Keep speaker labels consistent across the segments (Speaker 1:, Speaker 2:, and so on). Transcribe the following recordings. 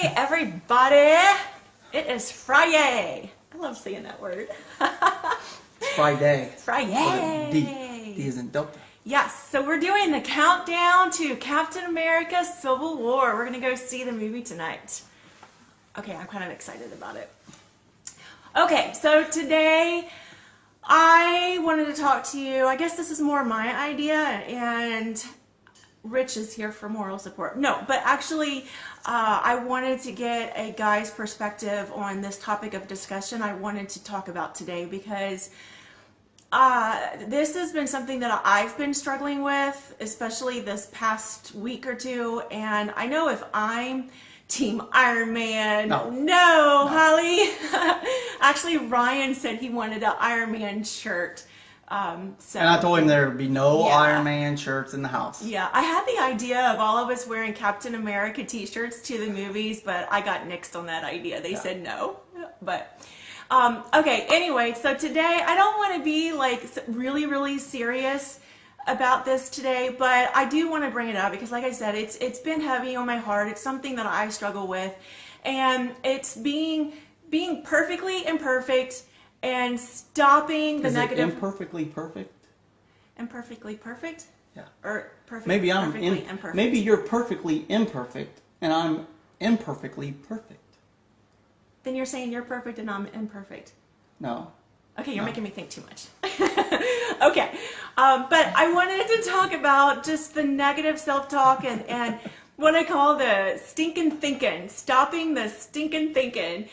Speaker 1: Hey everybody, it is Friday. I love saying that word.
Speaker 2: It's Friday.
Speaker 1: Friday.
Speaker 2: D is in Delta.
Speaker 1: Yes, so we're doing the countdown to Captain America Civil War. We're going to go see the movie tonight. Okay, I'm kind of excited about it. Okay, so today I wanted to talk to you. I guess this is more my idea, and Rich is here for moral support. No, but actually, I wanted to get a guy's perspective on this topic of discussion I wanted to talk about today because this has been something that I've been struggling with, especially this past week or two. And I know if I'm Team Iron Man, no. Holly. Actually, Ryan said he wanted an Iron Man shirt. And
Speaker 2: I told him there would be no Iron Man shirts in the house. Yeah,
Speaker 1: I had the idea of all of us wearing Captain America t-shirts to the movies, but I got nixed on that idea. They said no. But okay, anyway, so today I don't want to be like really serious about this today, but I do want to bring it up because like I said, it's been heavy on my heart. It's something that I struggle with, and it's being perfectly imperfect and stopping the negative.
Speaker 2: Imperfectly perfect?
Speaker 1: Imperfectly perfect?
Speaker 2: Yeah.
Speaker 1: Or perfect,
Speaker 2: maybe
Speaker 1: perfectly imperfect.
Speaker 2: Maybe you're perfectly imperfect and I'm imperfectly perfect.
Speaker 1: Then you're saying you're perfect and I'm imperfect.
Speaker 2: No.
Speaker 1: Okay, you're making me think too much. Okay. But I wanted to talk about just the negative self-talk and what I call the stinking thinking, stopping the stinking thinking.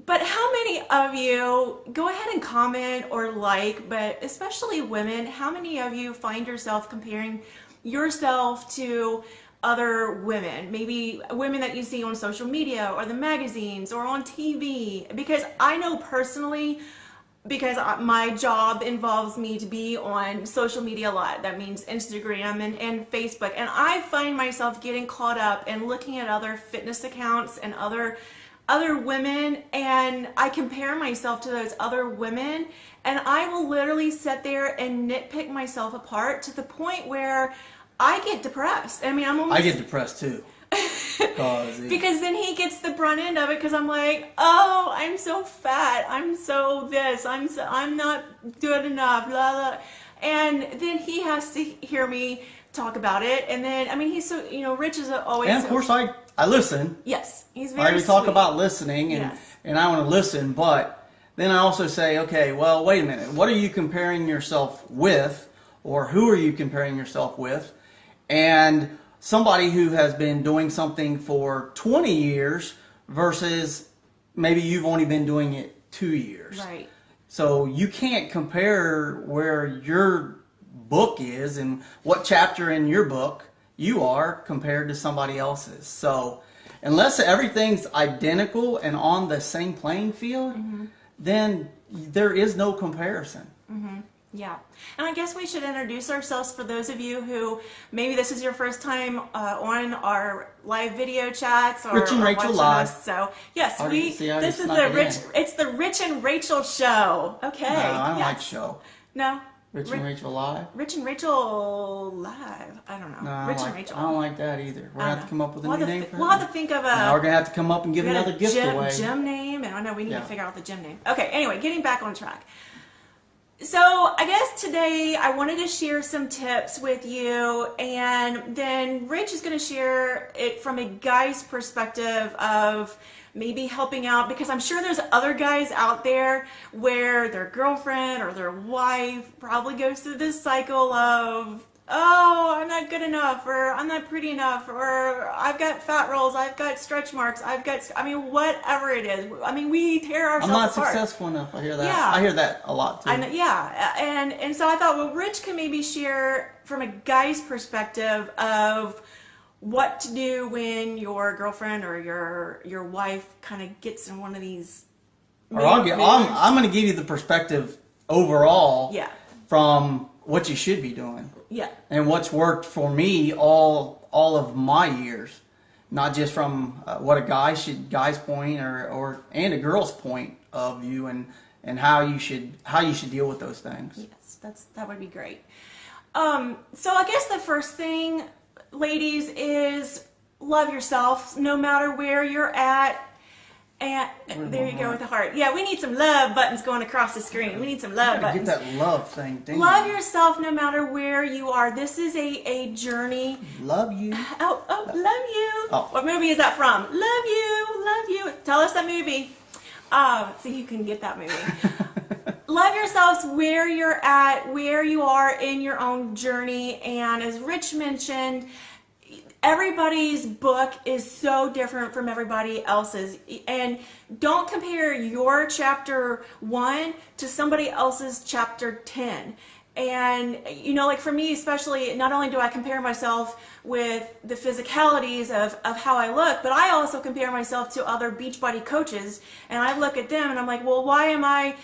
Speaker 1: But how many of you, go ahead and comment or like, but especially women, how many of you find yourself comparing yourself to other women? Maybe women that you see on social media or the magazines or on TV. Because I know personally, because my job involves me to be on social media a lot. That means Instagram and Facebook. And I find myself getting caught up and looking at other fitness accounts and other women, and I compare myself to those other women, and I will literally sit there and nitpick myself apart to the point where I get depressed. I mean,
Speaker 2: I get depressed too.
Speaker 1: Because then he gets the brunt end of it because I'm like, oh, I'm so fat, I'm so this, I'm not good enough, blah, blah. And then he has to hear me talk about it, and then, I mean, he's so, Rich is always...
Speaker 2: And of course I listen.
Speaker 1: Yes, he's very
Speaker 2: we talk about listening, and I want to listen, but then I also say, okay, well, wait a minute. What are you comparing yourself with, or who are you comparing yourself with? And somebody who has been doing something for 20 years versus maybe you've only been doing it 2 years.
Speaker 1: Right.
Speaker 2: So you can't compare where your book is and what chapter in your book you are compared to somebody else's. So unless everything's identical and on the same playing field, then there is no comparison.
Speaker 1: Yeah. And I guess we should introduce ourselves for those of you who maybe this is your first time on our live video chats or
Speaker 2: Rich and Rachel live.
Speaker 1: Us. So yes,
Speaker 2: this is
Speaker 1: it's the Rich and Rachel show. Okay.
Speaker 2: No, I don't like show.
Speaker 1: No.
Speaker 2: Rich and Rachel live?
Speaker 1: Rich and Rachel live. I don't know.
Speaker 2: No,
Speaker 1: Rich and Rachel.
Speaker 2: I don't like that either. We're going to have to come up with a new name for it.
Speaker 1: We'll have to think of a...
Speaker 2: No, we're going to have to come up and give another gift away.
Speaker 1: Gym name, and I know we need to figure out the gym name. Okay, anyway, getting back on track. So I guess today I wanted to share some tips with you, and then Rich is going to share it from a guy's perspective of maybe helping out, because I'm sure there's other guys out there where their girlfriend or their wife probably goes through this cycle of, oh, I'm not good enough, or I'm not pretty enough, or I've got fat rolls, I've got stretch marks, whatever it is. I mean, we tear ourselves apart.
Speaker 2: I'm not successful enough. I hear that.
Speaker 1: Yeah.
Speaker 2: I hear that a lot too.
Speaker 1: And so I thought, well, Rich can maybe share from a guy's perspective of what to do when your girlfriend or your wife kind of gets in one of these.
Speaker 2: I'm going to give you the perspective overall.
Speaker 1: Yeah.
Speaker 2: From what you should be doing.
Speaker 1: Yeah.
Speaker 2: And what's worked for me all of my years, not just from what a guy's point or a girl's point of view, and how you should deal with those things.
Speaker 1: Yes, that would be great. So I guess the first thing, ladies, is love yourself no matter where you're at. And there you go with the heart. Yeah, we need some love buttons going across the screen. We need some love buttons.
Speaker 2: Get that love thing. Dang.
Speaker 1: Love yourself no matter where you are. This is a journey.
Speaker 2: Love you.
Speaker 1: Oh, love you.
Speaker 2: Oh.
Speaker 1: What movie is that from? Love you. Tell us that movie. So you can get that movie. Love yourselves where you're at, where you are in your own journey. And as Rich mentioned, everybody's book is so different from everybody else's. And don't compare your chapter 1 to somebody else's chapter 10. And, you know, like for me especially, not only do I compare myself with the physicalities of how I look, but I also compare myself to other Beachbody coaches. And I look at them and I'm like, well, why am I,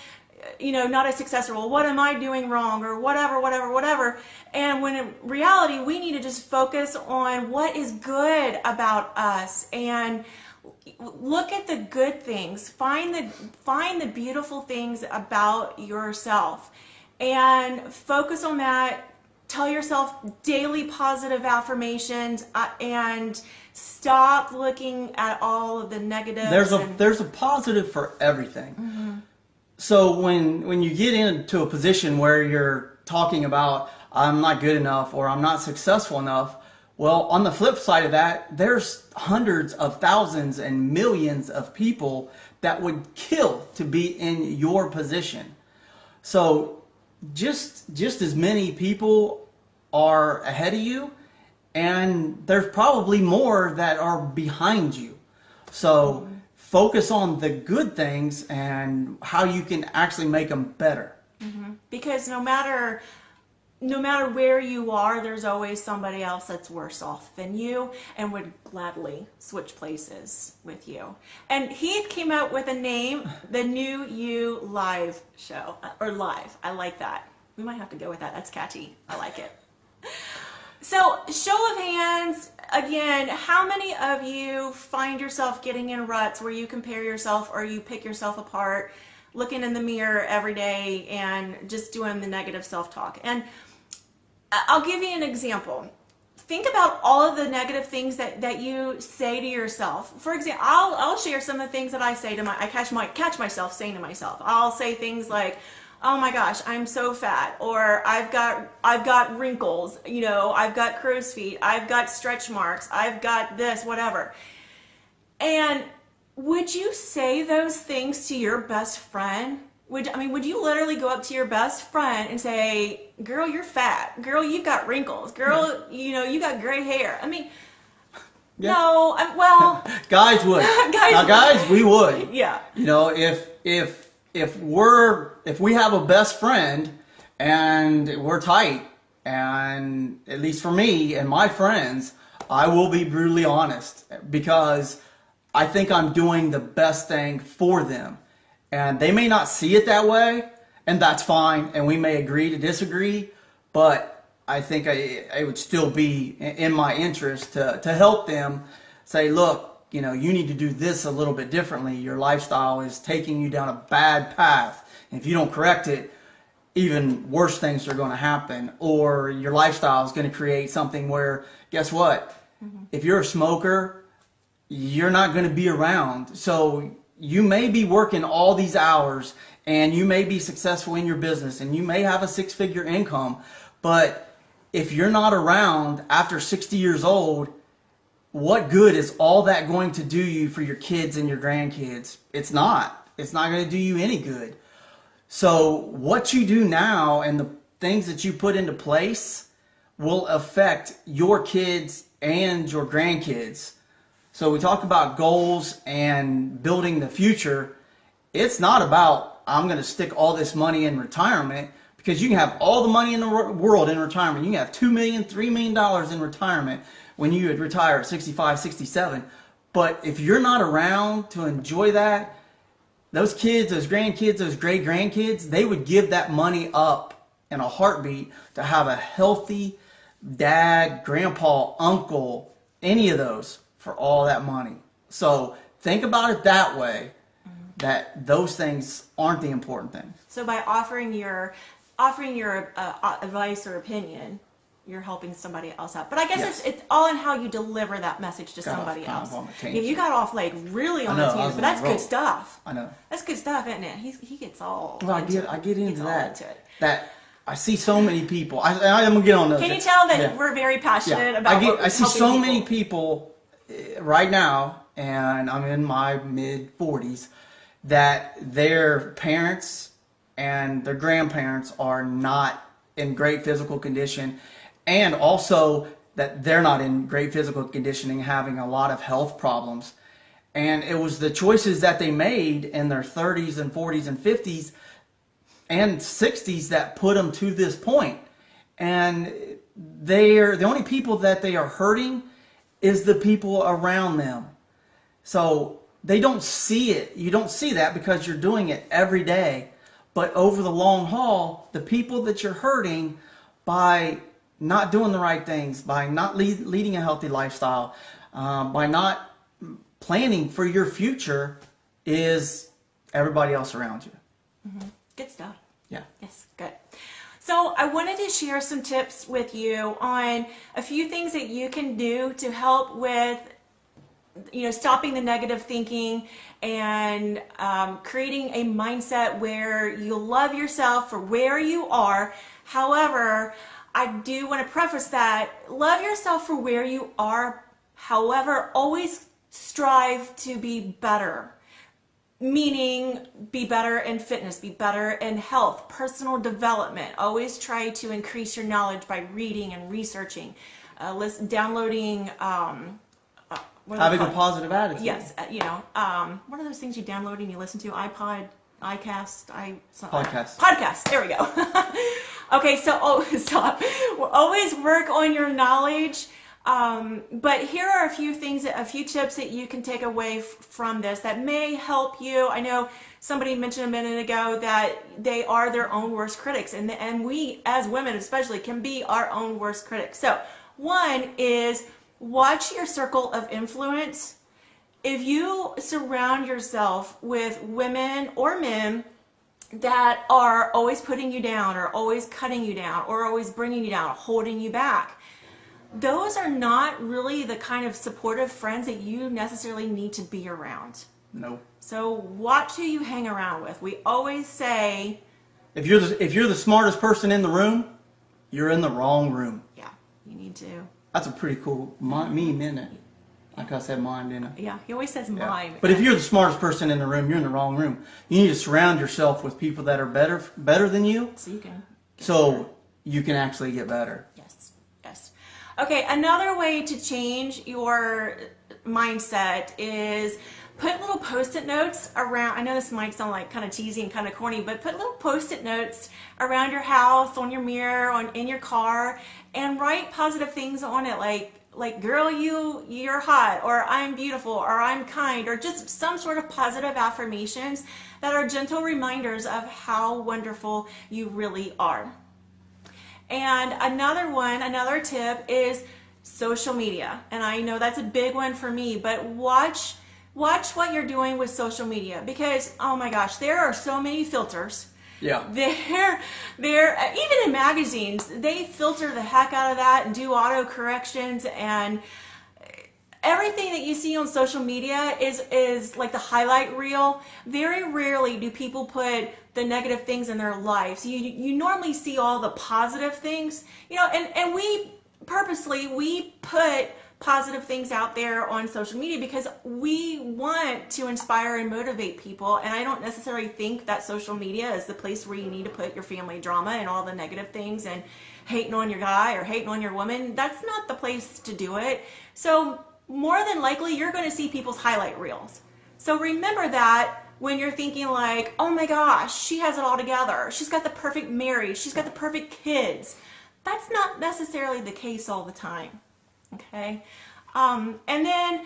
Speaker 1: you know, not as successful? What am I doing wrong? Or whatever. And when in reality, we need to just focus on what is good about us and look at the good things. Find the beautiful things about yourself and focus on that. Tell yourself daily positive affirmations and stop looking at all of the negatives.
Speaker 2: There's a positive for everything. Mm-hmm. So when you get into a position where you're talking about I'm not good enough or I'm not successful enough, well, on the flip side of that, there's hundreds of thousands and millions of people that would kill to be in your position. So just as many people are ahead of you, and there's probably more that are behind you. So focus on the good things and how you can actually make them better.
Speaker 1: Mm-hmm. Because no matter where you are, there's always somebody else that's worse off than you and would gladly switch places with you. And Heath came out with a name, the New You Live show, or Live. I like that. We might have to go with that. That's catchy. I like it. So, show of hands, again, how many of you find yourself getting in ruts where you compare yourself or you pick yourself apart, looking in the mirror every day and just doing the negative self-talk? And I'll give you an example. Think about all of the negative things that you say to yourself. For example, I'll share some of the things that I say to I catch myself saying to myself. I'll say things like, oh my gosh, I'm so fat, or I've got wrinkles, you know, I've got crow's feet, I've got stretch marks, I've got this, whatever. And would you say those things to your best friend? Would you literally go up to your best friend and say, girl, you're fat, girl, you've got wrinkles, girl, you know, you got gray hair? I mean, yeah. No, well,
Speaker 2: guys would. Guys, we would.
Speaker 1: Yeah.
Speaker 2: You know, if we have a best friend and we're tight, and at least for me and my friends, I will be brutally honest because I think I'm doing the best thing for them. And they may not see it that way, and that's fine, and we may agree to disagree, but I think it would still be in my interest to help them say, look, you know, you need to do this a little bit differently. Your lifestyle is taking you down a bad path. And if you don't correct it, even worse things are going to happen. Or your lifestyle is going to create something where, guess what? Mm-hmm. If you're a smoker, you're not going to be around. So you may be working all these hours and you may be successful in your business and you may have a six-figure income. But if you're not around after 60 years old, what good is all that going to do you for your kids and your grandkids? It's not. It's not going to do you any good. So what you do now and the things that you put into place will affect your kids and your grandkids. So we talk about goals and building the future. It's not about, I'm going to stick all this money in retirement, because you can have all the money in the world in retirement. You can have $2 million, $3 million in retirement when you would retire at 65, 67. But if you're not around to enjoy that, those kids, those grandkids, those great-grandkids, they would give that money up in a heartbeat to have a healthy dad, grandpa, uncle, any of those for all that money. So think about it that way, that those things aren't the important things.
Speaker 1: So by offering your advice or opinion, you're helping somebody else out. But I guess
Speaker 2: Yes.
Speaker 1: it's all in how you deliver that message to
Speaker 2: Got off
Speaker 1: somebody
Speaker 2: kind
Speaker 1: else.
Speaker 2: of on a
Speaker 1: Yeah,
Speaker 2: tangent.
Speaker 1: you got off like really on
Speaker 2: I know,
Speaker 1: a
Speaker 2: I
Speaker 1: tangent,
Speaker 2: was
Speaker 1: but
Speaker 2: on a
Speaker 1: that's good
Speaker 2: roll.
Speaker 1: stuff.
Speaker 2: I know.
Speaker 1: That's good stuff, isn't it? He gets all.
Speaker 2: Well, I
Speaker 1: into
Speaker 2: get
Speaker 1: it.
Speaker 2: into
Speaker 1: Gets all
Speaker 2: that.
Speaker 1: into it.
Speaker 2: That I see so many people. I'm gonna get on those.
Speaker 1: Can you tell that
Speaker 2: Yeah.
Speaker 1: we're very passionate
Speaker 2: Yeah.
Speaker 1: about?
Speaker 2: I see
Speaker 1: helping
Speaker 2: so
Speaker 1: people?
Speaker 2: many people right now, and I'm in my mid 40s, that their parents and their grandparents are not in great physical condition, and also that they're not in great physical conditioning, having a lot of health problems. And it was the choices that they made in their 30s and 40s and 50s and 60s that put them to this point. And they're the only people that they are hurting is the people around them. So they don't see it. You don't see that because you're doing it every day. But over the long haul, the people that you're hurting by not doing the right things, by not leading a healthy lifestyle, by not planning for your future, is everybody else around you.
Speaker 1: Mm-hmm. Good stuff.
Speaker 2: Yeah.
Speaker 1: Yes, good. So I wanted to share some tips with you on a few things that you can do to help with, stopping the negative thinking and creating a mindset where you love yourself for where you are. However, I do want to preface that love yourself for where you are. However, always strive to be better. Meaning, be better in fitness, be better in health, personal development. Always try to increase your knowledge by reading and researching, downloading.
Speaker 2: Having a positive attitude.
Speaker 1: Yes, what are those things you download and you listen to? iPod, iCast,
Speaker 2: Podcast.
Speaker 1: Podcast. There we go. Okay, so always work on your knowledge. But here are a few tips that you can take away from this that may help you. I know somebody mentioned a minute ago that they are their own worst critics, and we as women especially can be our own worst critics. So one is watch your circle of influence. If you surround yourself with women or men that are always putting you down or always cutting you down or always bringing you down, holding you back, those are not really the kind of supportive friends that you necessarily need to be around.
Speaker 2: No.
Speaker 1: So watch who you hang around with. We always say,
Speaker 2: if you're the smartest person in the room, you're in the wrong room.
Speaker 1: yeah, you need to.
Speaker 2: That's a pretty cool meme, isn't it? Like I said, mime, didn't I?
Speaker 1: Yeah, he always says mime.
Speaker 2: Yeah. But if you're the smartest person in the room, you're in the wrong room. You need to surround yourself with people that are better than you, so you can actually get better.
Speaker 1: Yes. Okay, another way to change your mindset is put little Post-it notes around. I know this might sound like kind of cheesy and kind of corny, but put little Post-it notes around your house, on your mirror, in your car, and write positive things on it, like girl, you're hot, or I'm beautiful, or I'm kind, or just some sort of positive affirmations that are gentle reminders of how wonderful you really are. And another tip is social media. And I know that's a big one for me, but watch what you're doing with social media, because oh my gosh, there are so many filters.
Speaker 2: Yeah.
Speaker 1: They're even in magazines, they filter the heck out of that and do auto corrections, and everything that you see on social media is like the highlight reel. Very rarely do people put the negative things in their lives. You normally see all the positive things, and we purposely put positive things out there on social media because we want to inspire and motivate people. And I don't necessarily think that social media is the place where you need to put your family drama and all the negative things and hating on your guy or hating on your woman. That's not the place to do it. So more than likely, you're going to see people's highlight reels. So remember that when you're thinking like, oh my gosh, she has it all together. She's got the perfect marriage. She's got the perfect kids. That's not necessarily the case all the time. Okay. And then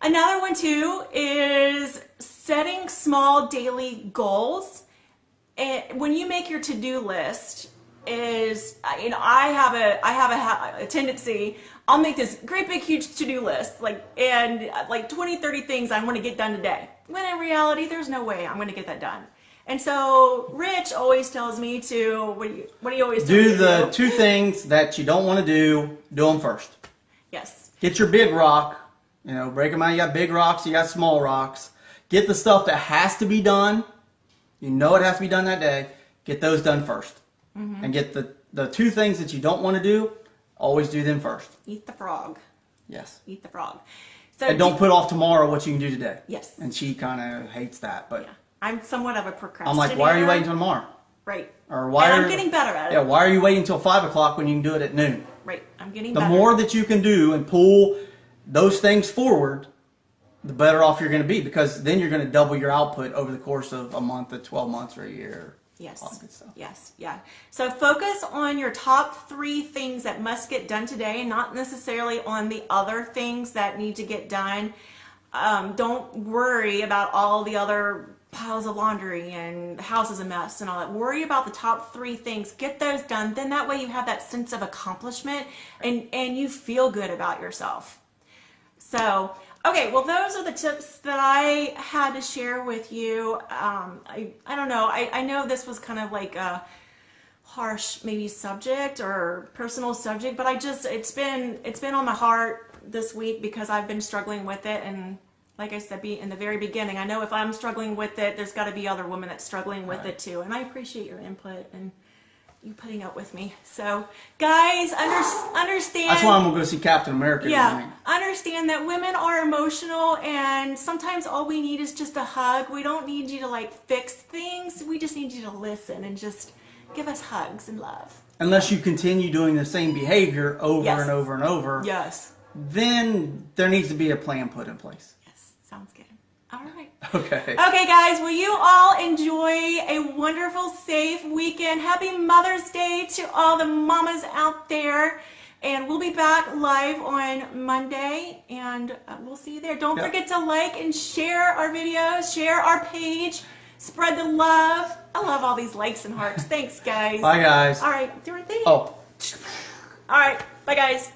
Speaker 1: another one too is setting small daily goals. And when you make your to-do list, I have a tendency. I'll make this great big huge to-do list, like 20, 30 things I want to get done today. When in reality, there's no way I'm going to get that done. And so Rich always tells me to, what do you always tell me
Speaker 2: Do
Speaker 1: to
Speaker 2: the
Speaker 1: do?
Speaker 2: 2 things that you don't want to do them first.
Speaker 1: Yes.
Speaker 2: Get your big rock, break them out. You got big rocks, you got small rocks. Get the stuff that has to be done. You know it has to be done that day. Get those done first. And get the 2 things that you don't want to do, always do them first.
Speaker 1: Eat the frog.
Speaker 2: Yes.
Speaker 1: Eat the frog. So
Speaker 2: And don't put off tomorrow what you can do today.
Speaker 1: Yes.
Speaker 2: And she kind of hates that, but
Speaker 1: yeah. I'm somewhat of a procrastinator.
Speaker 2: I'm like, why are you waiting until tomorrow?
Speaker 1: Right.
Speaker 2: Or why
Speaker 1: and I'm getting better at it.
Speaker 2: Yeah, why are you waiting until 5 o'clock when you can do it at noon?
Speaker 1: Right. I'm getting
Speaker 2: The
Speaker 1: better.
Speaker 2: more that you can do and pull those things forward, the better off you're going to be, because then you're going to double your output over the course of a month, or 12 months, or a year.
Speaker 1: Yes.
Speaker 2: All that good stuff.
Speaker 1: Yes. Yeah. So focus on your top 3 things that must get done today, and not necessarily on the other things that need to get done. Don't worry about all the other piles of laundry and the house is a mess and all that. Worry about the top 3 things. Get those done. Then that way you have that sense of accomplishment and you feel good about yourself. So, okay, well, those are the tips that I had to share with you. I don't know. I know this was kind of like a harsh maybe subject or personal subject, but it's been on my heart this week because I've been struggling with it. And like I said in the very beginning, I know if I'm struggling with it, there's got to be other women that's struggling with it too. And I appreciate your input and you putting up with me. So, guys, understand.
Speaker 2: That's why I'm going to go see Captain America tonight.
Speaker 1: Understand that women are emotional, and sometimes all we need is just a hug. We don't need you to fix things. We just need you to listen and just give us hugs and love.
Speaker 2: Unless you continue doing the same behavior over and over and over.
Speaker 1: Yes.
Speaker 2: Then there needs to be a plan put in place.
Speaker 1: Yes. Sounds good. All right.
Speaker 2: Okay.
Speaker 1: Okay, guys. Well, you all enjoy a wonderful, safe weekend. Happy Mother's Day to all the mamas out there. And we'll be back live on Monday, and we'll see you there. Don't forget to like and share our videos, share our page, spread the love. I love all these likes and hearts. Thanks, guys.
Speaker 2: Bye, guys.
Speaker 1: All right. Do our thing.
Speaker 2: Oh.
Speaker 1: All right. Bye, guys.